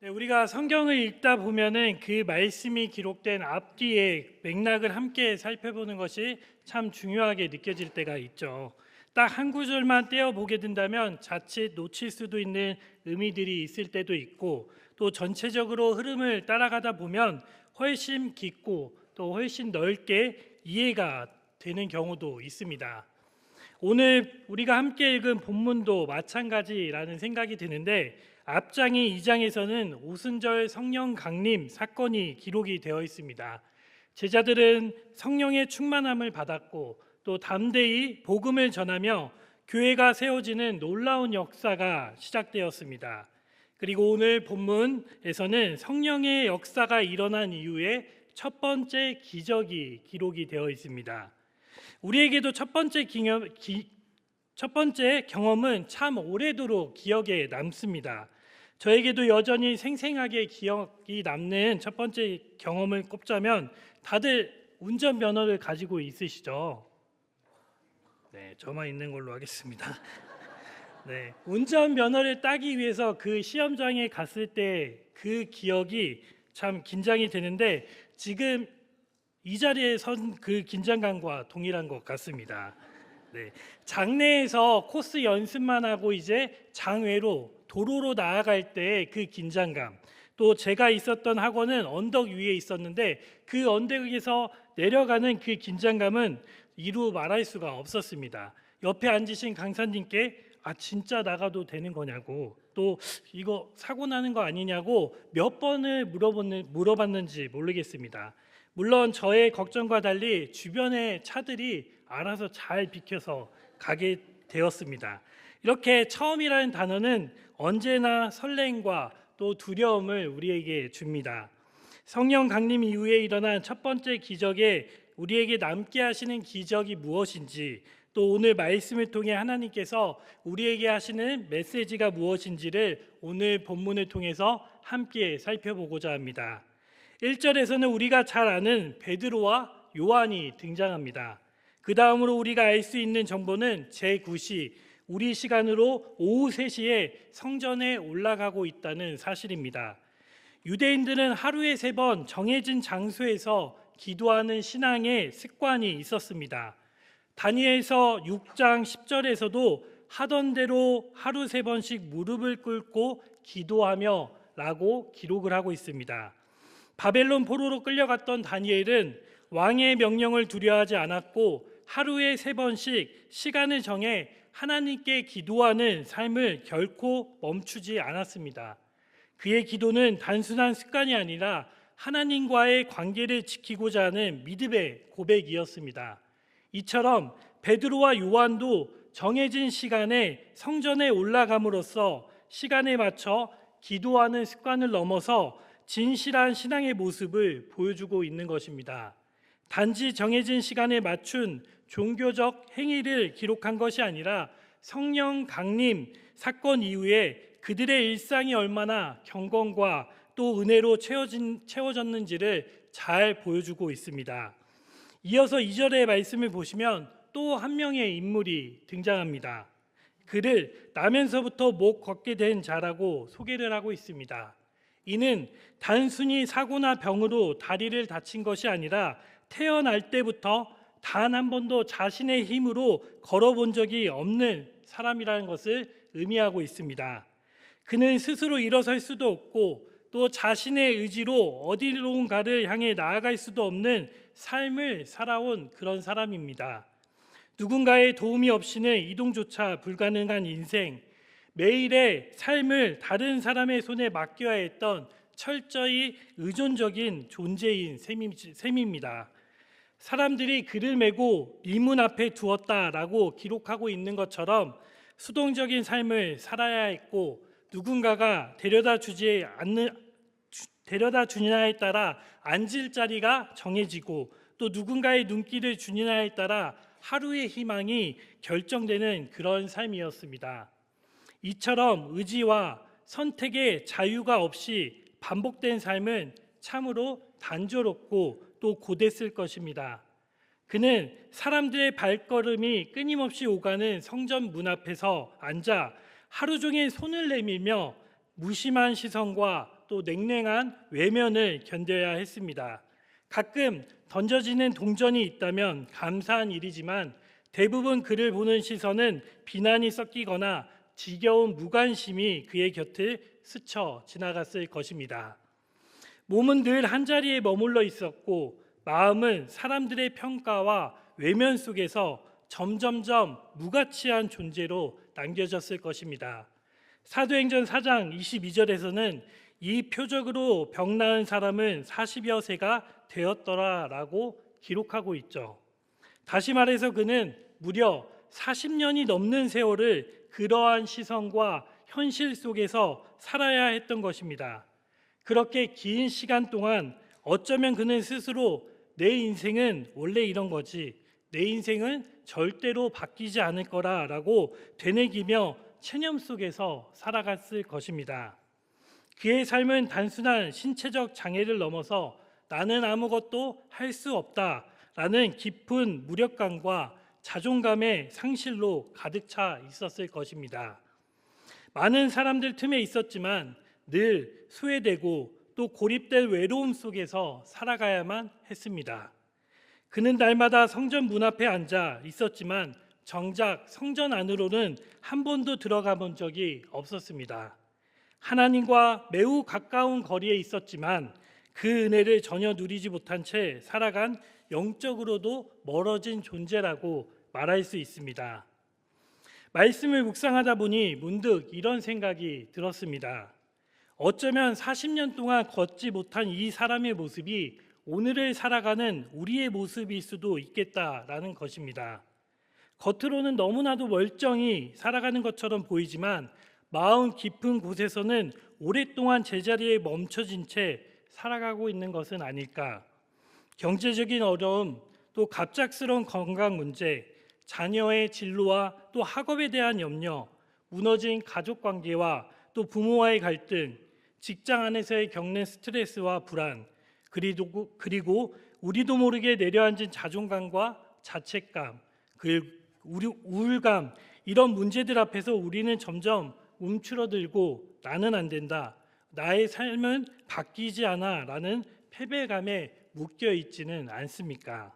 네, 우리가 성경을 읽다 보면은 그 말씀이 기록된 앞뒤의 맥락을 함께 살펴보는 것이 참 중요하게 느껴질 때가 있죠. 딱 한 구절만 떼어 보게 된다면 자칫 놓칠 수도 있는 의미들이 있을 때도 있고, 또 전체적으로 흐름을 따라가다 보면 훨씬 깊고 또 훨씬 넓게 이해가 되는 경우도 있습니다. 오늘 우리가 함께 읽은 본문도 마찬가지라는 생각이 드는데, 앞장의 2장에서는 오순절 성령 강림 사건이 기록이 되어 있습니다. 제자들은 성령의 충만함을 받았고 또 담대히 복음을 전하며 교회가 세워지는 놀라운 역사가 시작되었습니다. 그리고 오늘 본문에서는 성령의 역사가 일어난 이후에 첫 번째 기적이 기록이 되어 있습니다. 우리에게도 첫 번째 경험은 참 오래도록 기억에 남습니다. 저에게도 여전히 생생하게 기억이 남는 첫 번째 경험을 꼽자면, 다들 운전면허를 가지고 있으시죠? 네, 저만 있는 걸로 하겠습니다. 네, 운전면허를 따기 위해서 그 시험장에 갔을 때 그 기억이 참 긴장이 되는데, 지금 이 자리에 선 그 긴장감과 동일한 것 같습니다. 네, 장내에서 코스 연습만 하고 이제 장외로 도로로 나아갈 때 그 긴장감, 또 제가 있었던 학원은 언덕 위에 있었는데 그 언덕에서 내려가는 그 긴장감은 이루 말할 수가 없었습니다. 옆에 앉으신 강사님께 진짜 나가도 되는 거냐고, 또 이거 사고 나는 거 아니냐고 몇 번을 물어봤는지 모르겠습니다. 물론 저의 걱정과 달리 주변의 차들이 알아서 잘 비켜서 가게 되었습니다. 이렇게 처음이라는 단어는 언제나 설렘과 또 두려움을 우리에게 줍니다. 성령 강림 이후에 일어난 첫 번째 기적에 우리에게 남게 하시는 기적이 무엇인지, 또 오늘 말씀을 통해 하나님께서 우리에게 하시는 메시지가 무엇인지를 오늘 본문을 통해서 함께 살펴보고자 합니다. 1절에서는 우리가 잘 아는 베드로와 요한이 등장합니다. 그 다음으로 우리가 알 수 있는 정보는 제9시, 우리 시간으로 오후 3시에 성전에 올라가고 있다는 사실입니다. 유대인들은 하루에 3번 정해진 장소에서 기도하는 신앙의 습관이 있었습니다. 다니엘서 6장 10절에서도 하던 대로 하루 3번씩 무릎을 꿇고 기도하며 라고 기록을 하고 있습니다. 바벨론 포로로 끌려갔던 다니엘은 왕의 명령을 두려워하지 않았고 하루에 3번씩 시간을 정해 하나님께 기도하는 삶을 결코 멈추지 않았습니다. 그의 기도는 단순한 습관이 아니라 하나님과의 관계를 지키고자 하는 믿음의 고백이었습니다. 이처럼 베드로와 요한도 정해진 시간에 성전에 올라감으로써 시간에 맞춰 기도하는 습관을 넘어서 진실한 신앙의 모습을 보여주고 있는 것입니다. 단지 정해진 시간에 맞춘 종교적 행위를 기록한 것이 아니라 성령 강림 사건 이후에 그들의 일상이 얼마나 경건과 또 은혜로 채워졌는지를 잘 보여주고 있습니다. 이어서 2절의 말씀을 보시면 또 한 명의 인물이 등장합니다. 그를 나면서부터 못 걷게 된 자라고 소개를 하고 있습니다. 이는 단순히 사고나 병으로 다리를 다친 것이 아니라 태어날 때부터 단 한 번도 자신의 힘으로 걸어본 적이 없는 사람이라는 것을 의미하고 있습니다. 그는 스스로 일어설 수도 없고 또 자신의 의지로 어디론가를 향해 나아갈 수도 없는 삶을 살아온 그런 사람입니다. 누군가의 도움이 없이는 이동조차 불가능한 인생, 매일의 삶을 다른 사람의 손에 맡겨야 했던 철저히 의존적인 존재인 셈입니다. 사람들이 그를 메고 리문 앞에 두었다라고 기록하고 있는 것처럼 수동적인 삶을 살아야 했고, 누군가가 데려다 주느냐에 따라 앉을 자리가 정해지고 또 누군가의 눈길을 주느냐에 따라 하루의 희망이 결정되는 그런 삶이었습니다. 이처럼 의지와 선택의 자유가 없이 반복된 삶은 참으로 단조롭고 또 고됐을 것입니다. 그는 사람들의 발걸음이 끊임없이 오가는 성전 문 앞에서 앉아 하루 종일 손을 내밀며 무심한 시선과 또 냉랭한 외면을 견뎌야 했습니다. 가끔 던져지는 동전이 있다면 감사한 일이지만 대부분 그를 보는 시선은 비난이 섞이거나 지겨운 무관심이 그의 곁을 스쳐 지나갔을 것입니다. 몸은 늘 한자리에 머물러 있었고 마음은 사람들의 평가와 외면 속에서 점점점 무가치한 존재로 남겨졌을 것입니다. 사도행전 4장 22절에서는 이 표적으로 병 나은 사람은 40여 세가 되었더라라고 기록하고 있죠. 다시 말해서 그는 무려 40년이 넘는 세월을 그러한 시선과 현실 속에서 살아야 했던 것입니다. 그렇게 긴 시간 동안 어쩌면 그는 스스로 내 인생은 원래 이런 거지, 내 인생은 절대로 바뀌지 않을 거라라고 되뇌기며 체념 속에서 살아갔을 것입니다. 그의 삶은 단순한 신체적 장애를 넘어서 나는 아무것도 할 수 없다라는 깊은 무력감과 자존감의 상실로 가득 차 있었을 것입니다. 많은 사람들 틈에 있었지만 늘 소외되고 또 고립된 외로움 속에서 살아가야만 했습니다. 그는 날마다 성전 문 앞에 앉아 있었지만 정작 성전 안으로는 한 번도 들어가 본 적이 없었습니다. 하나님과 매우 가까운 거리에 있었지만 그 은혜를 전혀 누리지 못한 채 살아간 영적으로도 멀어진 존재라고 말할 수 있습니다. 말씀을 묵상하다 보니 문득 이런 생각이 들었습니다. 어쩌면 40년 동안 걷지 못한 이 사람의 모습이 오늘을 살아가는 우리의 모습일 수도 있겠다라는 것입니다. 겉으로는 너무나도 멀쩡히 살아가는 것처럼 보이지만 마음 깊은 곳에서는 오랫동안 제자리에 멈춰진 채 살아가고 있는 것은 아닐까. 경제적인 어려움, 또 갑작스러운 건강 문제, 자녀의 진로와 또 학업에 대한 염려, 무너진 가족 관계와 또 부모와의 갈등, 직장 안에서의 겪는 스트레스와 불안, 그리고 우리도 모르게 내려앉은 자존감과 자책감, 그리고 우울감, 이런 문제들 앞에서 우리는 점점 움츠러들고 나는 안 된다, 나의 삶은 바뀌지 않아 라는 패배감에 묶여 있지는 않습니까?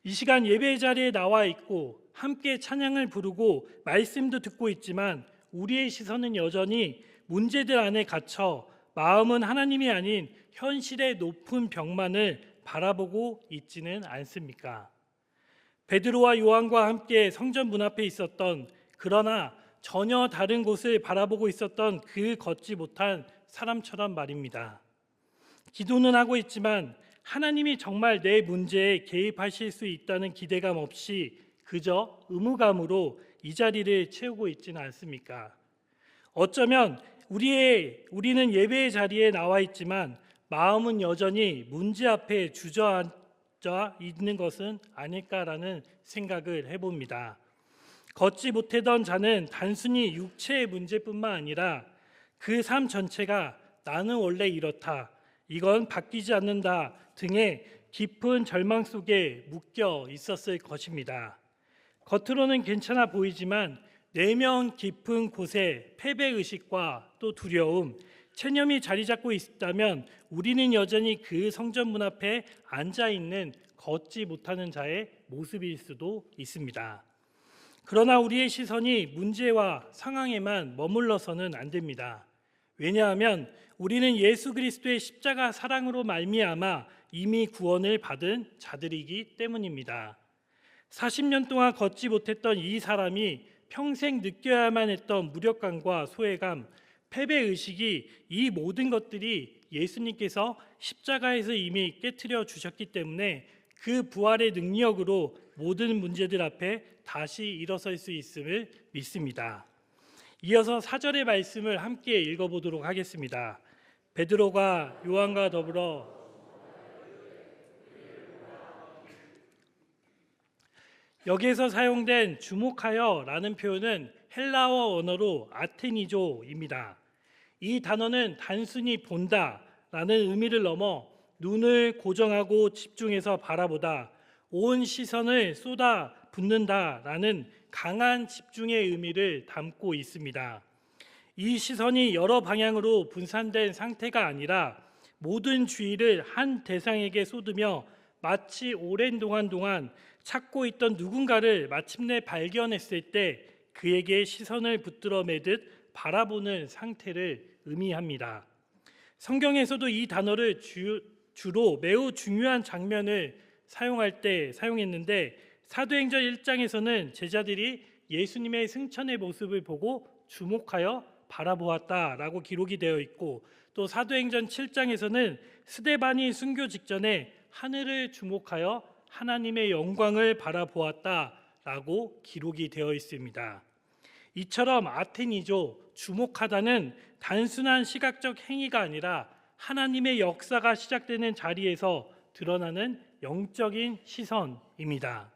이 시간 예배 자리에 나와 있고 함께 찬양을 부르고 말씀도 듣고 있지만 우리의 시선은 여전히 문제들 안에 갇혀 마음은 하나님이 아닌 현실의 높은 벽만을 바라보고 있지는 않습니까? 베드로와 요한과 함께 성전 문 앞에 있었던, 그러나 전혀 다른 곳을 바라보고 있었던 그 걷지 못한 사람처럼 말입니다. 기도는 하고 있지만 하나님이 정말 내 문제에 개입하실 수 있다는 기대감 없이 그저 의무감으로 이 자리를 채우고 있지는 않습니까? 어쩌면 우리는 예배의 자리에 나와 있지만 마음은 여전히 문제 앞에 주저앉아 있는 것은 아닐까라는 생각을 해봅니다. 걷지 못하던 자는 단순히 육체의 문제뿐만 아니라 그 삶 전체가 나는 원래 이렇다, 이건 바뀌지 않는다 등의 깊은 절망 속에 묶여 있었을 것입니다. 겉으로는 괜찮아 보이지만 내면 깊은 곳에 패배의식과 또 두려움, 체념이 자리 잡고 있다면 우리는 여전히 그 성전 문 앞에 앉아있는 걷지 못하는 자의 모습일 수도 있습니다. 그러나 우리의 시선이 문제와 상황에만 머물러서는 안 됩니다. 왜냐하면 우리는 예수 그리스도의 십자가 사랑으로 말미암아 이미 구원을 받은 자들이기 때문입니다. 40년 동안 걷지 못했던 이 사람이 평생 느껴야만 했던 무력감과 소외감, 패배의식이, 이 모든 것들이 예수님께서 십자가에서 이미 깨트려 주셨기 때문에 그 부활의 능력으로 모든 문제들 앞에 다시 일어설 수 있음을 믿습니다. 이어서 4절의 말씀을 함께 읽어보도록 하겠습니다. 베드로가 요한과 더불어 여기에서 사용된 주목하여라는 표현은 헬라어 언어로 아테니조입니다. 이 단어는 단순히 본다라는 의미를 넘어 눈을 고정하고 집중해서 바라보다, 온 시선을 쏟아 붓는다라는 강한 집중의 의미를 담고 있습니다. 이 시선이 여러 방향으로 분산된 상태가 아니라 모든 주의를 한 대상에게 쏟으며 마치 오랜 동안 찾고 있던 누군가를 마침내 발견했을 때 그에게 시선을 붙들어 매듯 바라보는 상태를 의미합니다. 성경에서도 이 단어를 주로 매우 중요한 장면을 사용할 때 사용했는데, 사도행전 1장에서는 제자들이 예수님의 승천의 모습을 보고 주목하여 바라보았다라고 기록이 되어 있고, 또 사도행전 7장에서는 스데반이 순교 직전에 하늘을 주목하여 하나님의 영광을 바라보았다라고 기록이 되어 있습니다. 이처럼 아테니조, 주목하다는 단순한 시각적 행위가 아니라 하나님의 역사가 시작되는 자리에서 드러나는 영적인 시선입니다.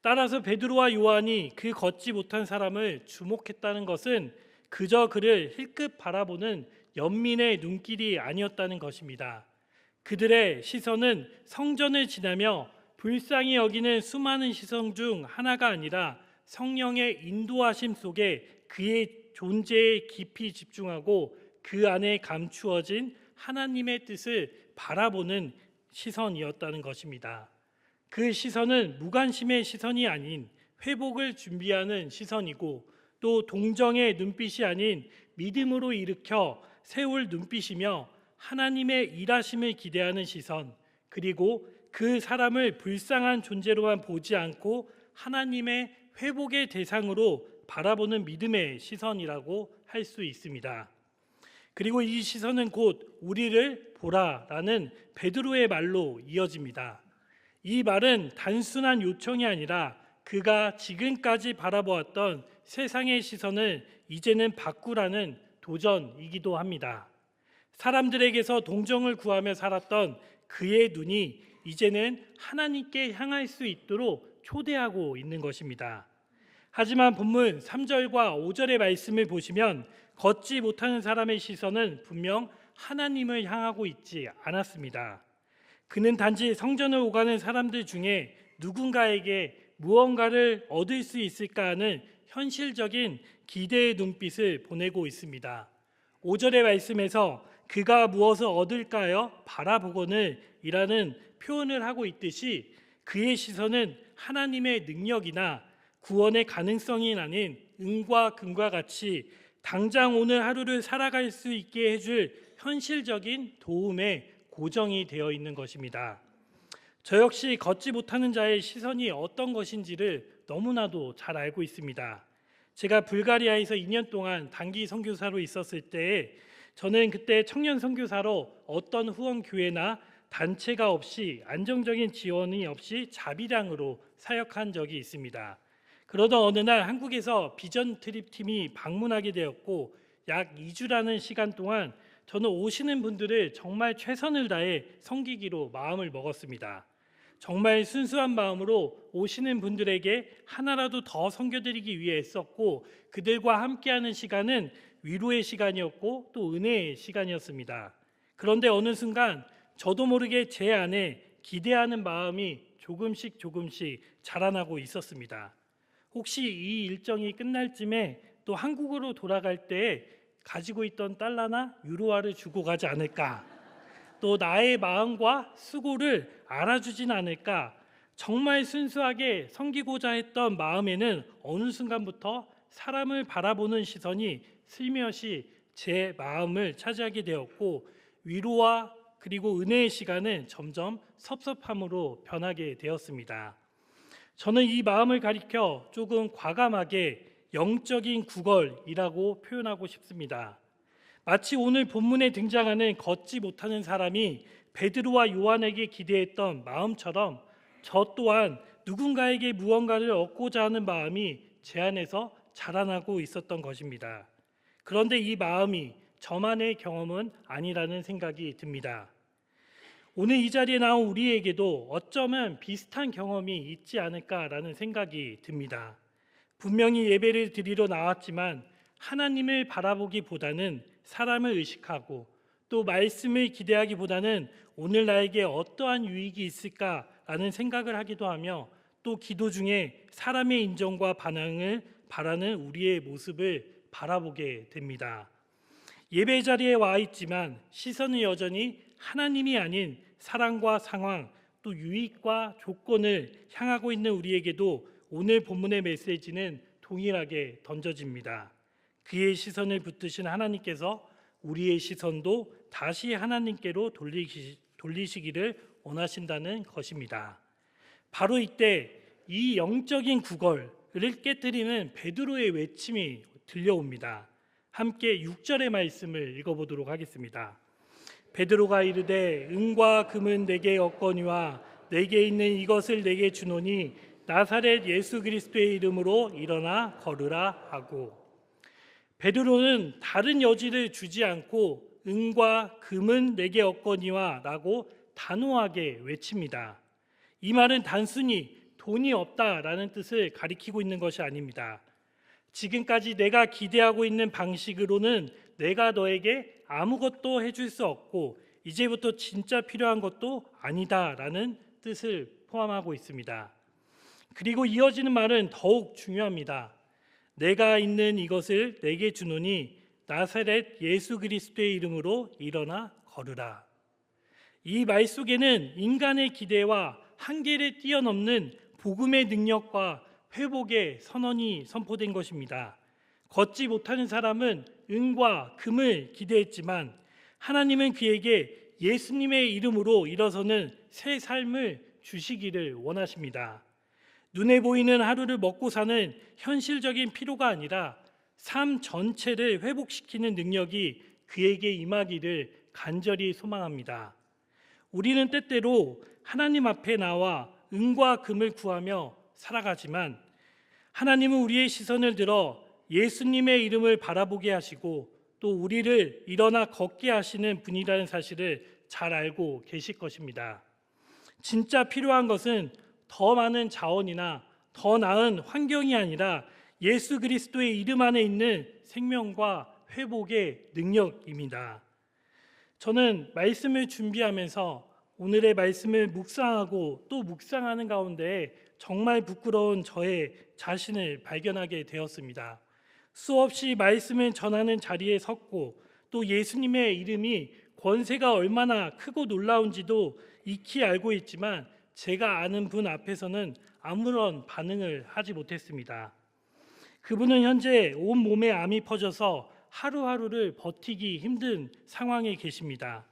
따라서 베드로와 요한이 그 걷지 못한 사람을 주목했다는 것은 그저 그를 힐끗 바라보는 연민의 눈길이 아니었다는 것입니다. 그들의 시선은 성전을 지나며 불쌍히 여기는 수많은 시선 중 하나가 아니라 성령의 인도하심 속에 그의 존재에 깊이 집중하고 그 안에 감추어진 하나님의 뜻을 바라보는 시선이었다는 것입니다. 그 시선은 무관심의 시선이 아닌 회복을 준비하는 시선이고, 또 동정의 눈빛이 아닌 믿음으로 일으켜 세울 눈빛이며 하나님의 일하심을 기대하는 시선, 그리고 그 사람을 불쌍한 존재로만 보지 않고 하나님의 회복의 대상으로 바라보는 믿음의 시선이라고 할 수 있습니다. 그리고 이 시선은 곧 우리를 보라라는 베드로의 말로 이어집니다. 이 말은 단순한 요청이 아니라 그가 지금까지 바라보았던 세상의 시선을 이제는 바꾸라는 도전이기도 합니다. 사람들에게서 동정을 구하며 살았던 그의 눈이 이제는 하나님께 향할 수 있도록 초대하고 있는 것입니다. 하지만 본문 3절과 5절의 말씀을 보시면 걷지 못하는 사람의 시선은 분명 하나님을 향하고 있지 않았습니다. 그는 단지 성전을 오가는 사람들 중에 누군가에게 무언가를 얻을 수 있을까 하는 현실적인 기대의 눈빛을 보내고 있습니다. 5절의 말씀에서 그가 무엇을 얻을까요? 바라보거늘 이라는 표현을 하고 있듯이 그의 시선은 하나님의 능력이나 구원의 가능성이 아닌 은과 금과 같이 당장 오늘 하루를 살아갈 수 있게 해줄 현실적인 도움에 고정이 되어 있는 것입니다. 저 역시 걷지 못하는 자의 시선이 어떤 것인지를 너무나도 잘 알고 있습니다. 제가 불가리아에서 2년 동안 단기 선교사로 있었을 때 저는 그때 청년 선교사로 어떤 후원 교회나 단체가 없이 안정적인 지원이 없이 자비량으로 사역한 적이 있습니다. 그러던 어느 날 한국에서 비전 트립 팀이 방문하게 되었고 약 2주라는 시간 동안 저는 오시는 분들을 정말 최선을 다해 섬기기로 마음을 먹었습니다. 정말 순수한 마음으로 오시는 분들에게 하나라도 더 섬겨드리기 위해 애썼고, 그들과 함께하는 시간은 위로의 시간이었고 또 은혜의 시간이었습니다. 그런데 어느 순간 저도 모르게 제 안에 기대하는 마음이 조금씩 자라나고 있었습니다. 혹시 이 일정이 끝날 쯤에 또 한국으로 돌아갈 때 가지고 있던 달러나 유로화를 주고 가지 않을까, 또 나의 마음과 수고를 알아주진 않을까, 정말 순수하게 섬기고자 했던 마음에는 어느 순간부터 사람을 바라보는 시선이 슬며시 제 마음을 차지하게 되었고, 위로와 그리고 은혜의 시간은 점점 섭섭함으로 변하게 되었습니다. 저는 이 마음을 가리켜 조금 과감하게 영적인 구걸이라고 표현하고 싶습니다. 마치 오늘 본문에 등장하는 걷지 못하는 사람이 베드로와 요한에게 기대했던 마음처럼 저 또한 누군가에게 무언가를 얻고자 하는 마음이 제 안에서 자라나고 있었던 것입니다. 그런데 이 마음이 저만의 경험은 아니라는 생각이 듭니다. 오늘 이 자리에 나온 우리에게도 어쩌면 비슷한 경험이 있지 않을까라는 생각이 듭니다. 분명히 예배를 드리러 나왔지만 하나님을 바라보기보다는 사람을 의식하고 또 말씀을 기대하기보다는 오늘 나에게 어떠한 유익이 있을까라는 생각을 하기도 하며, 또 기도 중에 사람의 인정과 반응을 바라는 우리의 모습을 바라보게 됩니다. 예배 자리에 와 있지만 시선은 여전히 하나님이 아닌 사랑과 상황, 또 유익과 조건을 향하고 있는 우리에게도 오늘 본문의 메시지는 동일하게 던져집니다. 그의 시선을 붙드신 하나님께서 우리의 시선도 다시 하나님께로 돌리시기를 원하신다는 것입니다. 바로 이때 이 영적인 구걸을 깨뜨리는 베드로의 외침이 들려옵니다. 함께 6절의 말씀을 읽어보도록 하겠습니다. 베드로가 이르되 은과 금은 내게 없거니와 내게 있는 이것을 내게 주노니 나사렛 예수 그리스도의 이름으로 일어나 걸으라 하고, 베드로는 다른 여지를 주지 않고 은과 금은 내게 없거니와 라고 단호하게 외칩니다. 이 말은 단순히 돈이 없다라는 뜻을 가리키고 있는 것이 아닙니다. 지금까지 내가 기대하고 있는 방식으로는 내가 너에게 아무것도 해줄 수 없고 이제부터 진짜 필요한 것도 아니다라는 뜻을 포함하고 있습니다. 그리고 이어지는 말은 더욱 중요합니다. 내가 있는 이것을 내게 주노니 나사렛 예수 그리스도의 이름으로 일어나 걸으라. 이 말 속에는 인간의 기대와 한계를 뛰어넘는 복음의 능력과 회복의 선언이 선포된 것입니다. 걷지 못하는 사람은 은과 금을 기대했지만 하나님은 그에게 예수님의 이름으로 일어서는 새 삶을 주시기를 원하십니다. 눈에 보이는 하루를 먹고 사는 현실적인 필요가 아니라 삶 전체를 회복시키는 능력이 그에게 임하기를 간절히 소망합니다. 우리는 때때로 하나님 앞에 나와 은과 금을 구하며 살아가지만 하나님은 우리의 시선을 들어 예수님의 이름을 바라보게 하시고 또 우리를 일어나 걷게 하시는 분이라는 사실을 잘 알고 계실 것입니다. 진짜 필요한 것은 더 많은 자원이나 더 나은 환경이 아니라 예수 그리스도의 이름 안에 있는 생명과 회복의 능력입니다. 저는 말씀을 준비하면서 오늘의 말씀을 묵상하고 또 묵상하는 가운데 정말 부끄러운 저의 자신을 발견하게 되었습니다. 수없이 말씀을 전하는 자리에 섰고 또 예수님의 이름이 권세가 얼마나 크고 놀라운지도 익히 알고 있지만 제가 아는 분 앞에서는 아무런 반응을 하지 못했습니다. 그분은 현재 온몸에 암이 퍼져서 하루하루를 버티기 힘든 상황에 계십니다.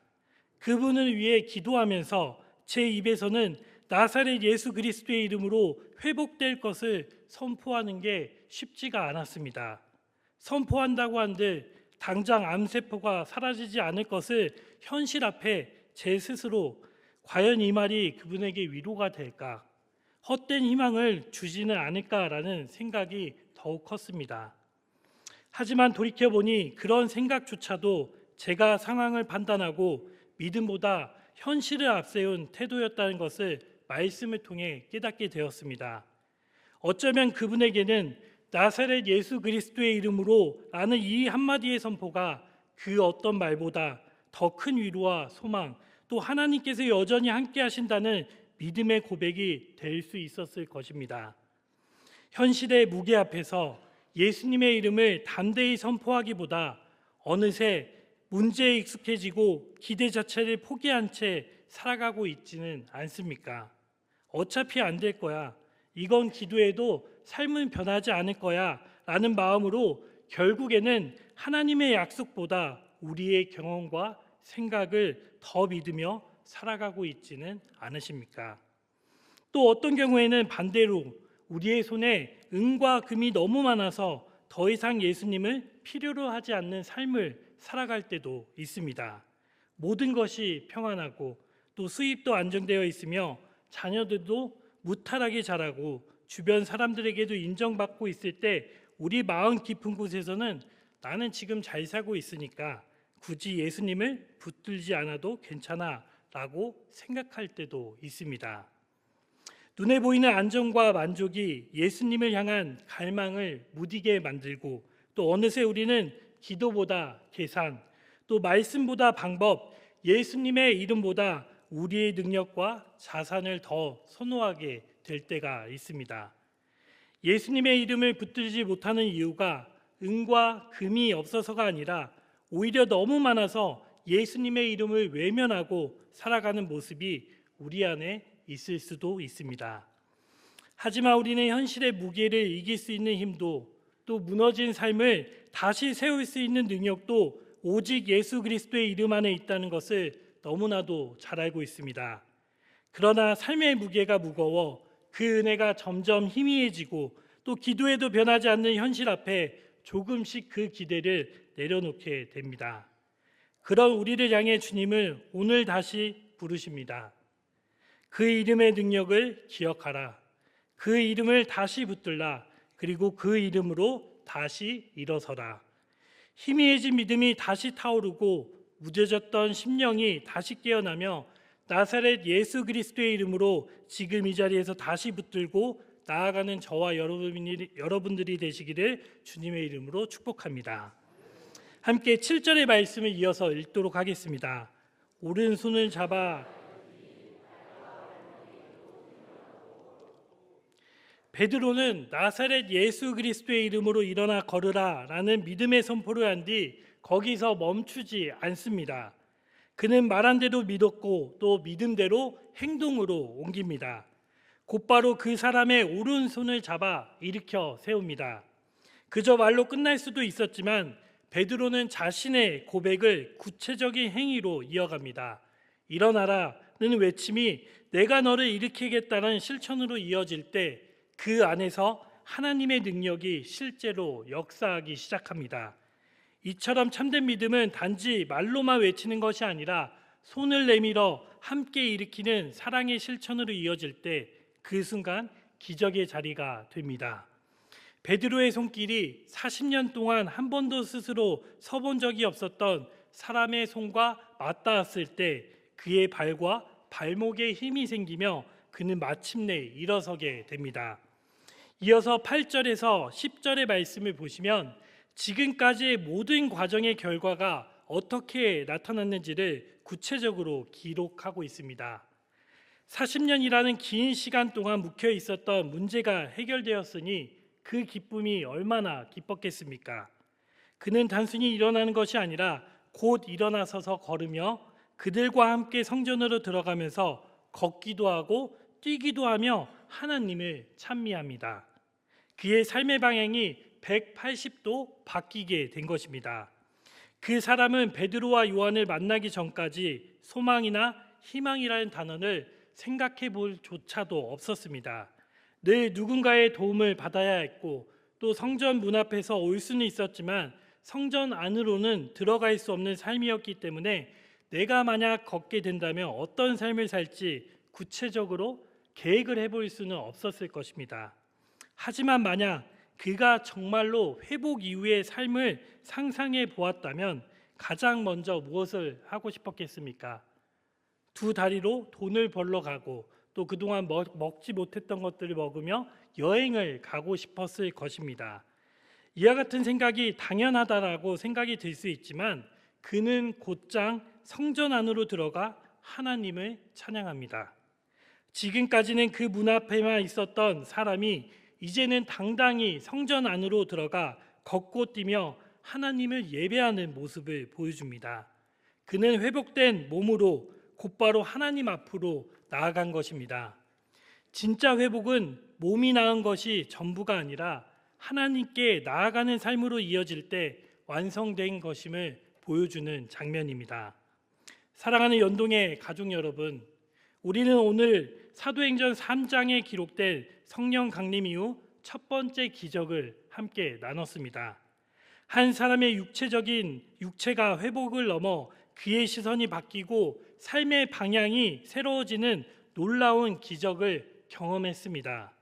그분을 위해 기도하면서 제 입에서는 나사렛 예수 그리스도의 이름으로 회복될 것을 선포하는 게 쉽지가 않았습니다. 선포한다고 한들 당장 암세포가 사라지지 않을 것을 현실 앞에 제 스스로 과연 이 말이 그분에게 위로가 될까? 헛된 희망을 주지는 않을까라는 생각이 더욱 컸습니다. 하지만 돌이켜보니 그런 생각조차도 제가 상황을 판단하고 믿음보다 현실을 앞세운 태도였다는 것을 말씀을 통해 깨닫게 되었습니다. 어쩌면 그분에게는 나사렛 예수 그리스도의 이름으로 라는 이 한마디의 선포가 그 어떤 말보다 더 큰 위로와 소망, 또 하나님께서 여전히 함께 하신다는 믿음의 고백이 될 수 있었을 것입니다. 현실의 무게 앞에서 예수님의 이름을 담대히 선포하기보다 어느새 문제에 익숙해지고 기대 자체를 포기한 채 살아가고 있지는 않습니까? 어차피 안 될 거야. 이건 기도해도 삶은 변하지 않을 거야. 라는 마음으로 결국에는 하나님의 약속보다 우리의 경험과 생각을 더 믿으며 살아가고 있지는 않으십니까? 또 어떤 경우에는 반대로 우리의 손에 은과 금이 너무 많아서 더 이상 예수님을 필요로 하지 않는 삶을 살아갈 때도 있습니다. 모든 것이 평안하고 또 수입도 안정되어 있으며 자녀들도 무탈하게 자라고 주변 사람들에게도 인정받고 있을 때 우리 마음 깊은 곳에서는 나는 지금 잘 살고 있으니까 굳이 예수님을 붙들지 않아도 괜찮아 라고 생각할 때도 있습니다. 눈에 보이는 안정과 만족이 예수님을 향한 갈망을 무디게 만들고 또 어느새 우리는 기도보다 계산, 또 말씀보다 방법, 예수님의 이름보다 우리의 능력과 자산을 더 선호하게 될 때가 있습니다. 예수님의 이름을 붙들지 못하는 이유가 은과 금이 없어서가 아니라 오히려 너무 많아서 예수님의 이름을 외면하고 살아가는 모습이 우리 안에 있을 수도 있습니다. 하지만 우리는 현실의 무게를 이길 수 있는 힘도, 또 무너진 삶을 다시 세울 수 있는 능력도 오직 예수 그리스도의 이름 안에 있다는 것을 너무나도 잘 알고 있습니다. 그러나 삶의 무게가 무거워 그 은혜가 점점 희미해지고 또 기도에도 변하지 않는 현실 앞에 조금씩 그 기대를 내려놓게 됩니다. 그런 우리를 향해 주님은 오늘 다시 부르십니다. 그 이름의 능력을 기억하라. 그 이름을 다시 붙들라. 그리고 그 이름으로 다시 일어서라. 희미해진 믿음이 다시 타오르고 무뎌졌던 심령이 다시 깨어나며 나사렛 예수 그리스도의 이름으로 지금 이 자리에서 다시 붙들고 나아가는 저와 여러분들이 되시기를 주님의 이름으로 축복합니다. 함께 7절의 말씀을 이어서 읽도록 하겠습니다. 오른손을 잡아 베드로는 나사렛 예수 그리스도의 이름으로 일어나 걸으라 라는 믿음의 선포를 한 뒤 거기서 멈추지 않습니다. 그는 말한 대로 믿었고 또 믿음대로 행동으로 옮깁니다. 곧바로 그 사람의 오른손을 잡아 일으켜 세웁니다. 그저 말로 끝날 수도 있었지만 베드로는 자신의 고백을 구체적인 행위로 이어갑니다. 일어나라는 외침이 내가 너를 일으키겠다는 실천으로 이어질 때 그 안에서 하나님의 능력이 실제로 역사하기 시작합니다. 이처럼 참된 믿음은 단지 말로만 외치는 것이 아니라 손을 내밀어 함께 일으키는 사랑의 실천으로 이어질 때 그 순간 기적의 자리가 됩니다. 베드로의 손길이 40년 동안 한 번도 스스로 서본 적이 없었던 사람의 손과 맞닿았을 때 그의 발과 발목에 힘이 생기며 그는 마침내 일어서게 됩니다. 이어서 8절에서 10절의 말씀을 보시면 지금까지의 모든 과정의 결과가 어떻게 나타났는지를 구체적으로 기록하고 있습니다. 40년이라는 긴 시간 동안 묵혀 있었던 문제가 해결되었으니 그 기쁨이 얼마나 기뻤겠습니까? 그는 단순히 일어나는 것이 아니라 곧 일어나서서 걸으며 그들과 함께 성전으로 들어가면서 걷기도 하고 뛰기도 하며 하나님을 찬미합니다. 그의 삶의 방향이 180도 바뀌게 된 것입니다. 그 사람은 베드로와 요한을 만나기 전까지 소망이나 희망이라는 단어를 생각해 볼 조차도 없었습니다. 늘 누군가의 도움을 받아야 했고 또 성전 문 앞에서 올 수는 있었지만 성전 안으로는 들어갈 수 없는 삶이었기 때문에 내가 만약 걷게 된다면 어떤 삶을 살지 구체적으로 계획을 해볼 수는 없었을 것입니다. 하지만 만약 그가 정말로 회복 이후의 삶을 상상해 보았다면 가장 먼저 무엇을 하고 싶었겠습니까? 두 다리로 돈을 벌러 가고 또 그동안 먹지 못했던 것들을 먹으며 여행을 가고 싶었을 것입니다. 이와 같은 생각이 당연하다라고 생각이 들 수 있지만 그는 곧장 성전 안으로 들어가 하나님을 찬양합니다. 지금까지는 그 문 앞에만 있었던 사람이 이제는 당당히 성전 안으로 들어가 걷고 뛰며 하나님을 예배하는 모습을 보여줍니다. 그는 회복된 몸으로 곧바로 하나님 앞으로 나아간 것입니다. 진짜 회복은 몸이 나은 것이 전부가 아니라 하나님께 나아가는 삶으로 이어질 때 완성된 것임을 보여주는 장면입니다. 사랑하는 연동의 가족 여러분, 우리는 오늘 사도행전 3장에 기록된 성령 강림 이후 첫 번째 기적을 함께 나눴습니다. 한 사람의 육체가 회복을 넘어 그의 시선이 바뀌고 삶의 방향이 새로워지는 놀라운 기적을 경험했습니다.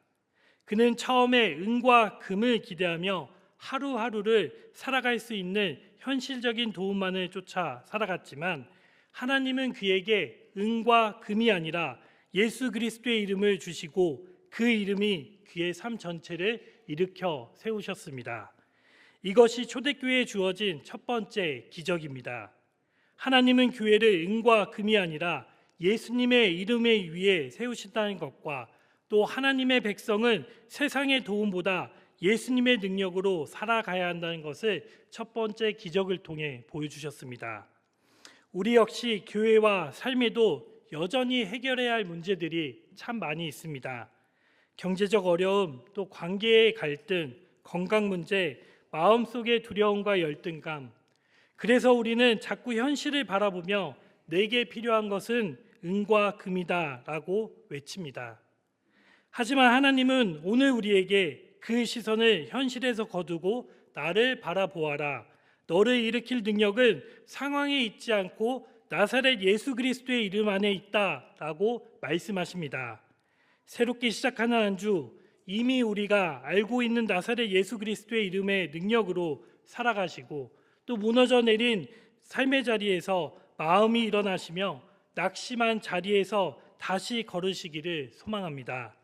그는 처음에 은과 금을 기대하며 하루하루를 살아갈 수 있는 현실적인 도움만을 쫓아 살아갔지만 하나님은 그에게 은과 금이 아니라 예수 그리스도의 이름을 주시고 그 이름이 그의 삶 전체를 일으켜 세우셨습니다. 이것이 초대교회에 주어진 첫 번째 기적입니다. 하나님은 교회를 은과 금이 아니라 예수님의 이름에 위에 세우신다는 것과 또 하나님의 백성은 세상의 도움보다 예수님의 능력으로 살아가야 한다는 것을 첫 번째 기적을 통해 보여주셨습니다. 우리 역시 교회와 삶에도 여전히 해결해야 할 문제들이 참 많이 있습니다. 경제적 어려움, 또 관계의 갈등, 건강 문제, 마음속의 두려움과 열등감. 그래서 우리는 자꾸 현실을 바라보며 내게 필요한 것은 은과 금이다라고 외칩니다. 하지만 하나님은 오늘 우리에게 그 시선을 현실에서 거두고 나를 바라보아라. 너를 일으킬 능력은 상황에 있지 않고 나사렛 예수 그리스도의 이름 안에 있다라고 말씀하십니다. 새롭게 시작하는 한 주, 이미 우리가 알고 있는 나사렛 예수 그리스도의 이름의 능력으로 살아가시고 또 무너져 내린 삶의 자리에서 마음이 일어나시며 낙심한 자리에서 다시 걸으시기를 소망합니다.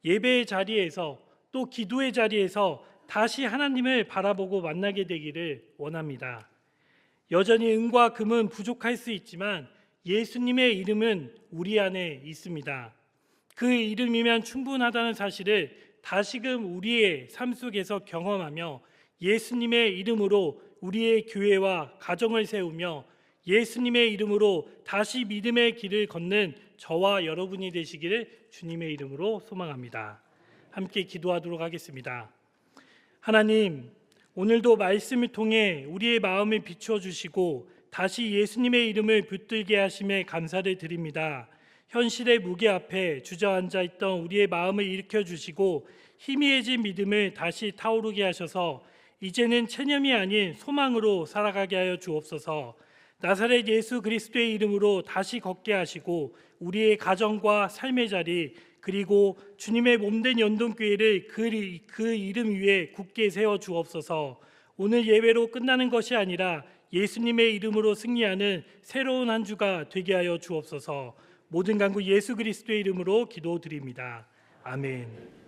예배의 자리에서 또 기도의 자리에서 다시 하나님을 바라보고 만나게 되기를 원합니다. 여전히 은과 금은 부족할 수 있지만 예수님의 이름은 우리 안에 있습니다. 그 이름이면 충분하다는 사실을 다시금 우리의 삶 속에서 경험하며 예수님의 이름으로 우리의 교회와 가정을 세우며 예수님의 이름으로 다시 믿음의 길을 걷는 저와 여러분이 되시기를 주님의 이름으로 소망합니다. 함께 기도하도록 하겠습니다. 하나님, 오늘도 말씀을 통해 우리의 마음을 비추어 주시고 다시 예수님의 이름을 붙들게 하심에 감사를 드립니다. 현실의 무게 앞에 주저앉아 있던 우리의 마음을 일으켜 주시고 희미해진 믿음을 다시 타오르게 하셔서 이제는 체념이 아닌 소망으로 살아가게 하여 주옵소서. 나사렛 예수 그리스도의 이름으로 다시 걷게 하시고 우리의 가정과 삶의 자리 그리고 주님의 몸된 연동교회를 그 이름 위에 굳게 세워 주옵소서. 오늘 예배로 끝나는 것이 아니라 예수님의 이름으로 승리하는 새로운 한 주가 되게 하여 주옵소서. 모든 간구 예수 그리스도의 이름으로 기도드립니다. 아멘.